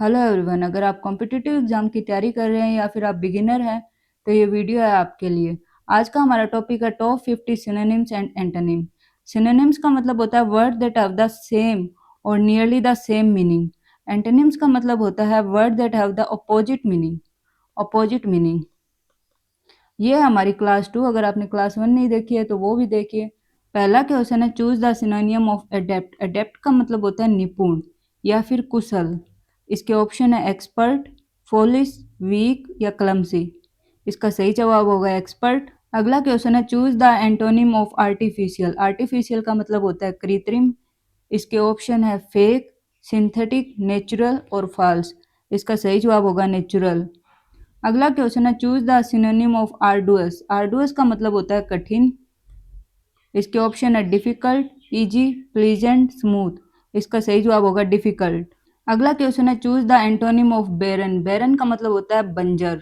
Hello everyone, अगर आप competitive exam की तैयारी कर रहे हैं या फिर आप बिगिनर हैं तो ये वीडियो है आपके लिए। आज का हमारा टॉपिक है top 50 synonyms and antonym. Synonyms का मतलब होता है word that have the same और nearly the same meaning. Antonyms का मतलब होता है word that have the opposite meaning. Opposite meaning. ये है हमारी क्लास 2। अगर आपने क्लास 1 नहीं देखी है तो वो भी देखिए। पहला क्वेश्चन है choose the synonym of adept. Adept का मतलब होता है निपुण या फिर कुशल। इसके ऑप्शन है एक्सपर्ट, फोलिश, वीक या क्लमसी। इसका सही जवाब होगा एक्सपर्ट। अगला क्वेश्चन है choose the antonym of artificial. Artificial का मतलब होता है कृत्रिम। इसके ऑप्शन है फेक, सिंथेटिक, नेचुरल और फॉल्स। इसका सही जवाब होगा नेचुरल। अगला क्वेश्चन है choose the synonym of arduous. Arduous का मतलब होता है कठिन। इसके ऑप्शन है डिफिकल्ट, इजी, प्लीजेंट, स्मूथ। इसका सही जवाब होगा डिफिकल्ट। अगला क्वेश्चन है चूज द एंटोनिम ऑफ बेरन। बेरन का मतलब होता है बंजर।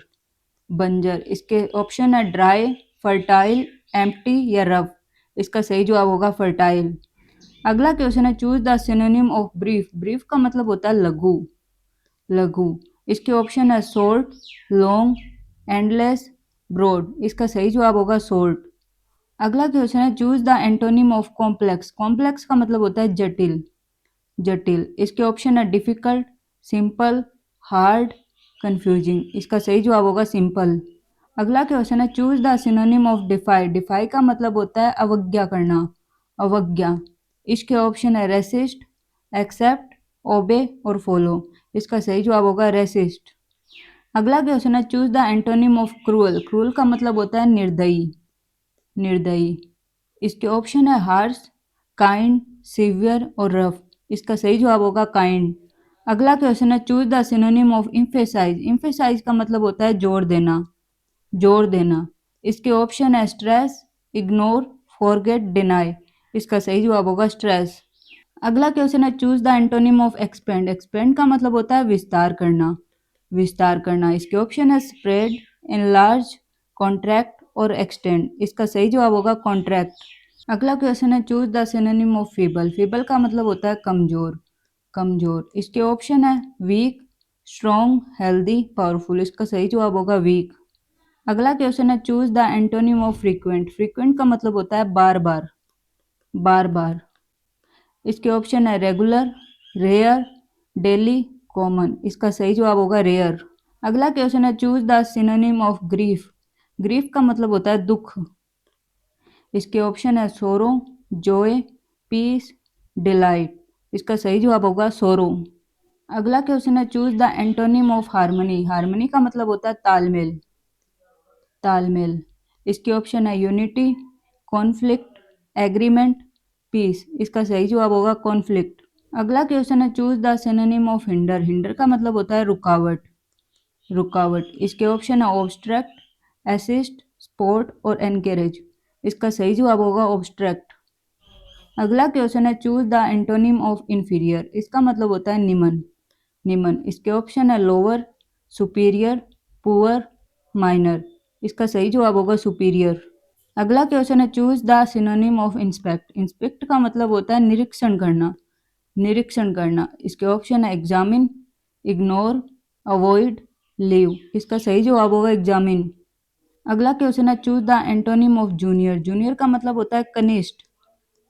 बंजर। इसके ऑप्शन है ड्राई, फर्टाइल, एम्प्टी या रफ। इसका सही जवाब होगा फर्टाइल। अगला क्वेश्चन है choose the synonym of brief. Brief का मतलब होता है लघु। लघु। इसके ऑप्शन है शॉर्ट, लॉन्ग, एंडलेस, ब्रॉड। इसका सही जवाब होगा शॉर्ट। अगला क्वेश्चन है choose the antonym of complex. Complex का मतलब होता है जटिल। जटिल। इसके ऑप्शन है डिफिकल्ट, सिंपल, हार्ड, कंफ्यूजिंग। इसका सही जवाब होगा सिंपल। अगला क्वेश्चन है choose the synonym of defy. Defy का मतलब होता है अवज्ञा करना। अवज्ञा। इसके ऑप्शन है रेसिस्ट, एक्सेप्ट, ओबे और फॉलो। इसका सही जवाब होगा रेसिस्ट। अगला क्वेश्चन है choose the antonym of cruel. Cruel का मतलब होता है निर्दयी। निर्दयी। इसके ऑप्शन है हार्श, काइंड, सिवियर और रफ। इसका सही जवाब होगा काइंड। अगला क्वेश्चन है choose the synonym of emphasise. Emphasise का मतलब होता है जोर देना। जोर देना। इसके ऑप्शन है स्ट्रेस, इग्नोर, फॉरगेट, डिनाई। इसका सही जवाब होगा स्ट्रेस। अगला क्वेश्चन है choose the antonym of expand. Expand का मतलब होता है विस्तार करना। विस्तार करना। इसके ऑप्शन है स्प्रेड, एनलार्ज, कॉन्ट्रैक्ट और एक्सटेंड। इसका सही जवाब होगा कॉन्ट्रैक्ट। अगला क्वेश्चन है choose the synonym of feeble. Feeble का मतलब होता है कमजोर। कमजोर। इसके ऑप्शन है वीक, स्ट्रॉन्ग, हेल्दी, पावरफुल। इसका सही जवाब होगा वीक। अगला क्वेश्चन है choose the antonym of frequent. Frequent का मतलब होता है बार बार। बार बार। इसके ऑप्शन है रेगुलर, रेयर, डेली, कॉमन। इसका सही जवाब होगा रेयर। अगला क्वेश्चन है choose the synonym of grief. Grief का मतलब होता है दुख। इसके ऑप्शन है सोरो, जॉय, पीस, डिलाइट। इसका सही जवाब होगा सोरो। अगला क्वेश्चन है choose the antonym of harmony. Harmony का मतलब होता है तालमेल। तालमेल। इसके ऑप्शन है यूनिटी, कॉन्फ्लिक्ट, एग्रीमेंट, पीस। इसका सही जवाब होगा कॉन्फ्लिक्ट। अगला क्वेश्चन है choose the synonym of hinder. Hinder का मतलब होता है रुकावट। रुकावट। इसके ऑप्शन है ऑब्स्ट्रैक्ट, असिस्ट, सपोर्ट और एनकरेज। इसका सही जवाब होगा ऑब्स्ट्रैक्ट। अगला क्वेश्चन है choose the antonym of inferior. इसका मतलब होता है निमन। निमन। इसके ऑप्शन है लोअर, सुपीरियर, पुअर, माइनर। इसका सही जवाब होगा सुपीरियर। अगला क्वेश्चन है choose the synonym of inspect. Inspect का मतलब होता है निरीक्षण करना। निरीक्षण करना। इसके ऑप्शन है एग्जामिन, इग्नोर, अवॉइड, लीव। इसका सही जवाब होगा एग्जामिन। अगला क्वेश्चन है choose the antonym of junior. Junior का मतलब होता है कनिष्ठ।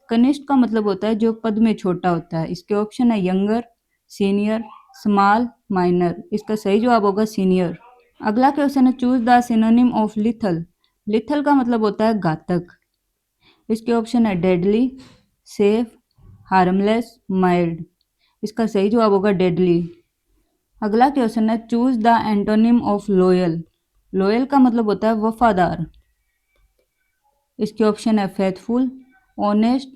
कनिष्ठ का मतलब होता है जो पद में छोटा होता है। इसके ऑप्शन है यंगर, सीनियर, स्मॉल, माइनर। इसका सही जवाब होगा सीनियर। अगला क्वेश्चन है choose the synonym of lethal. Lethal का मतलब होता है घातक। इसके ऑप्शन है डेडली, सेफ, हार्मलेस, माइल्ड। इसका सही जवाब होगा डेडली। अगला क्वेश्चन है choose the antonym of loyal. Loyal का मतलब होता है वफादार। इसके ऑप्शन है फेथफुल, ऑनेस्ट,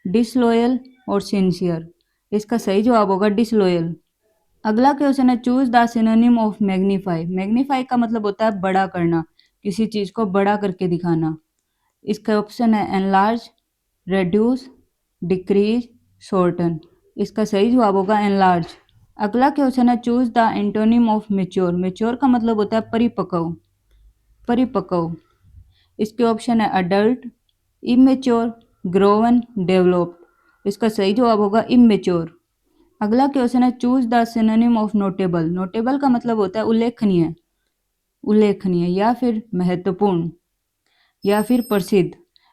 डिसलॉयल और सिंसियर। इसका सही जवाब होगा डिसलॉयल। अगला क्वेश्चन है choose the synonym of magnify. Magnify का मतलब होता है बड़ा करना, किसी चीज को बड़ा करके दिखाना। इसका ऑप्शन है एनलार्ज, रेड्यूस, डिक्रीज, शॉर्टन। इसका सही जवाब होगा एनलार्ज। अगला क्वेश्चन है choose the antonym of mature. Mature का मतलब होता है परिपक्व। परिपक्व। इसके ऑप्शन है अडल्ट, इमेच्योर, ग्रोवन, डेवलप्ड। इसका सही जवाब होगा इमेच्योर। अगला क्वेश्चन है choose the synonym of notable. Notable का मतलब होता है उल्लेखनीय, उल्लेखनीय या फिर महत्वपूर्ण या फिर प्रसिद्ध।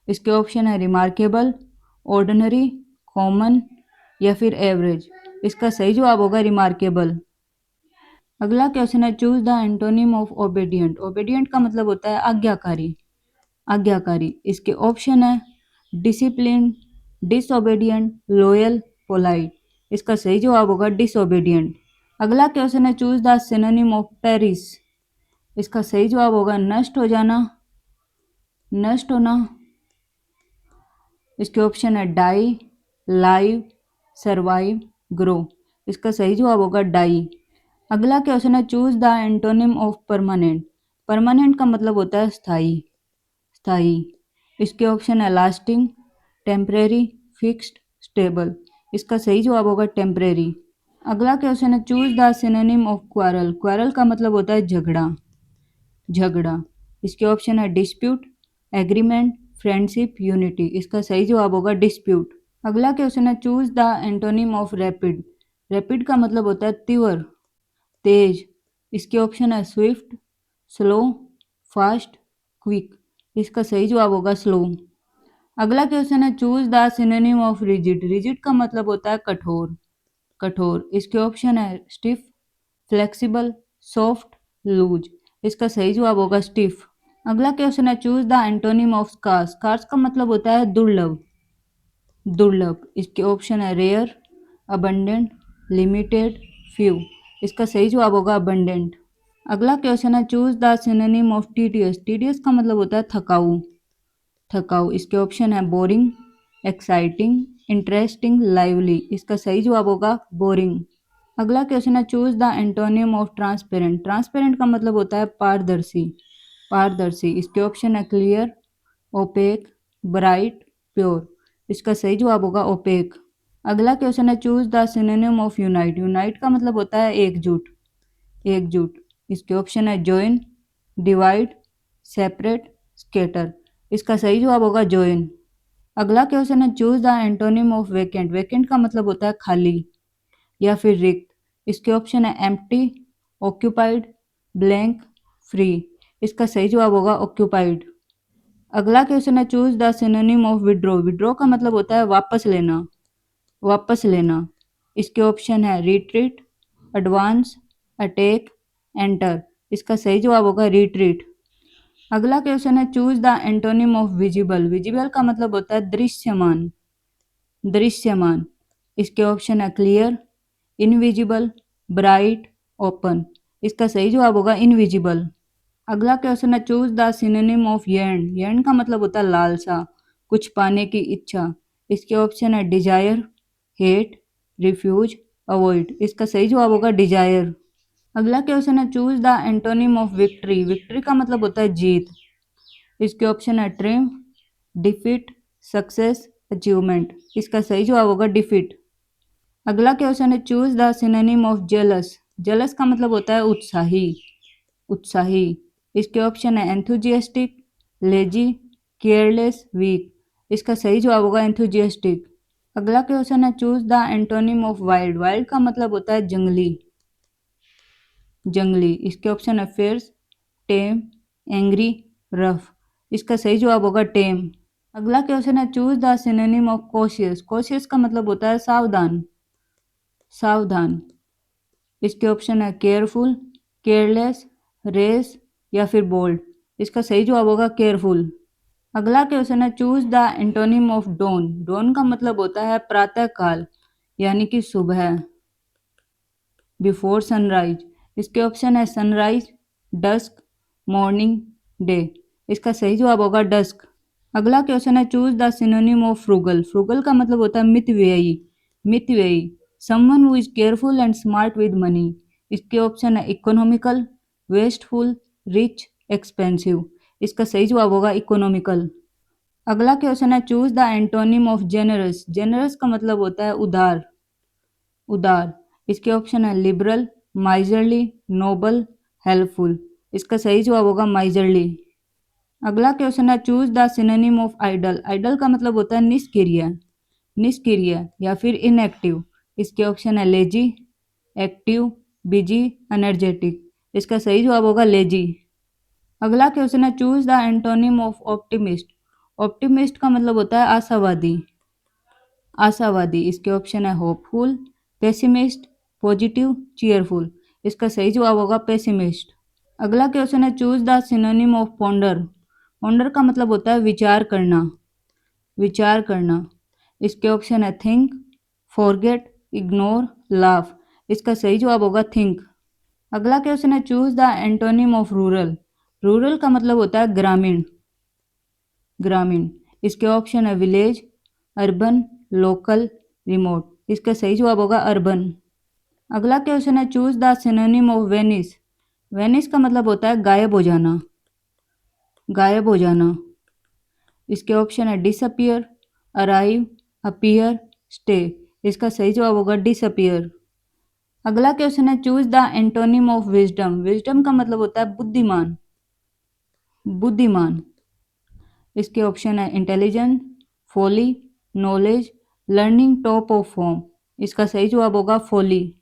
इसके ऑप्शन है रिमार्केबल, ऑर्डिनरी, कॉमन या फिर एवरेज। इसका सही जवाब होगा रिमार्केबल। अगला क्वेश्चन है choose the antonym of obedient. Obedient का मतलब होता है आज्ञाकारी, आज्ञाकारी। इसके ऑप्शन है डिसिप्लिन, डिसओबेडिएंट, लॉयल, पोलाइट। इसका सही जवाब होगा डिसओबेडिएंट। अगला क्वेश्चन है choose the synonym of Paris. इसका सही जवाब होगा नष्ट हो जाना, नष्ट होना। इसके ऑप्शन है डाई, लाइव, सरवाइव, ग्रो। इसका सही जवाब होगा डाई। अगला क्वेश्चन है choose the antonym of permanent. Permanent का मतलब होता है स्थायी, स्थायी। इसके ऑप्शन है लास्टिंग, टेम्परेरी, फिक्स्ड, स्टेबल। इसका सही जवाब होगा टेम्परेरी। अगला क्वेश्चन है choose the synonym of quarrel. Quarrel का मतलब होता है झगड़ा, झगड़ा। इसके ऑप्शन है डिस्प्यूट, एग्रीमेंट, फ्रेंडशिप, यूनिटी। इसका सही जवाब होगा डिस्प्यूट। अगला क्वेश्चन है choose the antonym of rapid. Rapid का मतलब होता है तीव्र, तेज। इसके ऑप्शन है स्विफ्ट, स्लो, फास्ट, क्विक। इसका सही जवाब होगा स्लो। अगला क्वेश्चन है choose the synonym of rigid. Rigid का मतलब होता है कठोर, कठोर। इसके ऑप्शन है स्टिफ, फ्लेक्सिबल, सॉफ्ट, लूज। इसका सही जवाब होगा स्टिफ। अगला क्वेश्चन है choose the antonym of scarce. Scarce का मतलब होता है दुर्लभ, दुर्लभ। इसके ऑप्शन है रेयर, अबंडेंट, लिमिटेड, फ्यू। इसका सही जवाब होगा अबंडेंट। अगला क्वेश्चन है choose the synonym of tedious. Tedious का मतलब होता है थकाऊ, थकाऊ। इसके ऑप्शन है बोरिंग, एक्साइटिंग, इंटरेस्टिंग, लाइवली। इसका सही जवाब होगा बोरिंग। अगला क्वेश्चन है choose the antonym of transparent. Transparent का मतलब होता है पारदर्शी, पारदर्शी। इसके ऑप्शन है क्लियर, ओपेक, ब्राइट, प्योर। इसका सही जवाब होगा ओपेक। अगला क्वेश्चन है choose the synonym of unite. Unite का मतलब होता है एकजुट, एकजुट। इसके ऑप्शन है जॉइन, डिवाइड, सेपरेट, स्केटर। इसका सही जवाब होगा जॉइन। अगला क्वेश्चन है choose the antonym of vacant. Vacant का मतलब होता है खाली या फिर रिक्त। इसके ऑप्शन है एम्प्टी, ऑक्यूपाइड, ब्लैंक, फ्री। इसका सही जवाब होगा ऑक्यूपाइड। अगला क्वेश्चन है choose the synonym of withdraw. Withdraw का मतलब होता है वापस लेना, वापस लेना। इसके ऑप्शन है रिट्रीट, एडवांस, अटैक, एंटर। इसका सही जवाब होगा रिट्रीट। अगला क्वेश्चन है choose the antonym of visible. Visible का मतलब होता है दृश्यमान, दृश्यमान। इसके ऑप्शन है क्लियर, इनविजिबल, ब्राइट, ओपन। इसका सही जवाब होगा इनविजिबल। अगला क्वेश्चन है चूज द सिनोनिम ऑफ येर्न। येर्न का मतलब होता है लालसा, कुछ पाने की इच्छा। इसके ऑप्शन है डिजायर, हेट, रिफ्यूज, अवॉइड। इसका सही जवाब होगा डिजायर। अगला क्वेश्चन है choose the antonym of victory. Victory का मतलब होता है जीत। इसके ऑप्शन है ट्रिम्फ, डिफीट, सक्सेस, अचीवमेंट। इसका सही जवाब होगा डिफीट। अगला क्वेश्चन है choose the synonym of jealous. Jealous का मतलब होता है उत्साही, उत्साही। इसके ऑप्शन है एंथुजियास्टिक, लेजी, केयरलेस, वीक। इसका सही जवाब होगा एंथुजियास्टिक। अगला क्वेश्चन है choose the antonym of wild. Wild का मतलब होता है जंगली, जंगली। इसके ऑप्शन है फेयर्स, टेम, एंग्री, रफ। इसका सही जवाब होगा टेम। अगला क्वेश्चन है choose the synonym of cautious. Cautious का मतलब होता है सावधान, सावधान। इसके ऑप्शन है केयरफुल, केयरलेस, रेस या फिर बोल्ड। इसका सही जवाब होगा केयरफुल। अगला क्वेश्चन है choose the antonym of dawn. Dawn का मतलब होता है प्रातः काल यानी कि सुबह, बिफोर सनराइज। इसके ऑप्शन है सनराइज, डस्क, मॉर्निंग, डे। इसका सही जवाब होगा डस्क। अगला क्वेश्चन है choose the synonym of frugal. Frugal का मतलब होता है मितव्ययी, मितव्ययी। Someone who is careful and smart with money. इसके ऑप्शन है इकोनॉमिकल, वेस्टफुल, रिच, एक्सपेंसिव। इसका सही जवाब होगा इकोनॉमिकल। अगला क्वेश्चन है choose the antonym of generous. Generous का मतलब होता है उदार, उदार। इसके ऑप्शन है लिबरल, माइजरली, नोबल, हेल्पफुल। इसका सही जवाब होगा माइजरली। अगला क्वेश्चन है choose the synonym of idle. Idle का मतलब होता है निष्क्रिय, निष्क्रिय या फिर इनएक्टिव। इसके ऑप्शन है लेजी, एक्टिव, बिजी, एनर्जेटिक। इसका सही जवाब होगा लेजी। अगला क्वेश्चन है choose the antonym of optimist. Optimist का मतलब होता है आशावादी। आशावादी। इसके ऑप्शन है होपफुल, पेसिमिस्ट, पॉजिटिव, चीयरफुल। इसका सही जवाब होगा पेसिमिस्ट। अगला क्वेश्चन है choose the synonym of ponder. Ponder का मतलब होता है विचार करना। विचार करना। इसके ऑप्शन है थिंक, फॉरगेट, इग्नोर, लाफ। इसका सही जवाब होगा थिंक। अगला क्वेश्चन है choose the antonym of rural. Rural का मतलब होता है ग्रामीण। ग्रामीण। इसके ऑप्शन है विलेज, अर्बन, लोकल, रिमोट। इसका सही जवाब होगा अर्बन। अगला क्वेश्चन है choose the synonym of Venice. Venice का मतलब होता है गायब हो जाना। गायब हो जाना। इसके ऑप्शन है डिसअपियर, अराइव, अपीयर, स्टे। इसका सही जवाब होगा डिसअपियर। अगला क्वेश्चन है choose the antonym of wisdom. Wisdom का मतलब होता है बुद्धिमान। बुद्धिमान। इसके ऑप्शन है intelligent, folly, knowledge, learning top of form. इसका सही जवाब होगा फोली।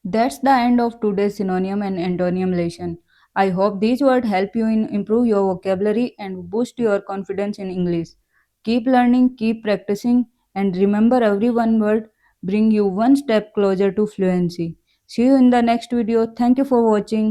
That's the end of today's synonym and antonym lesson. I hope these words help you in improve your vocabulary and boost your confidence in English. Keep learning, keep practicing, and remember every one word bring you one step closer to fluency. See you in the next video. Thank you for watching.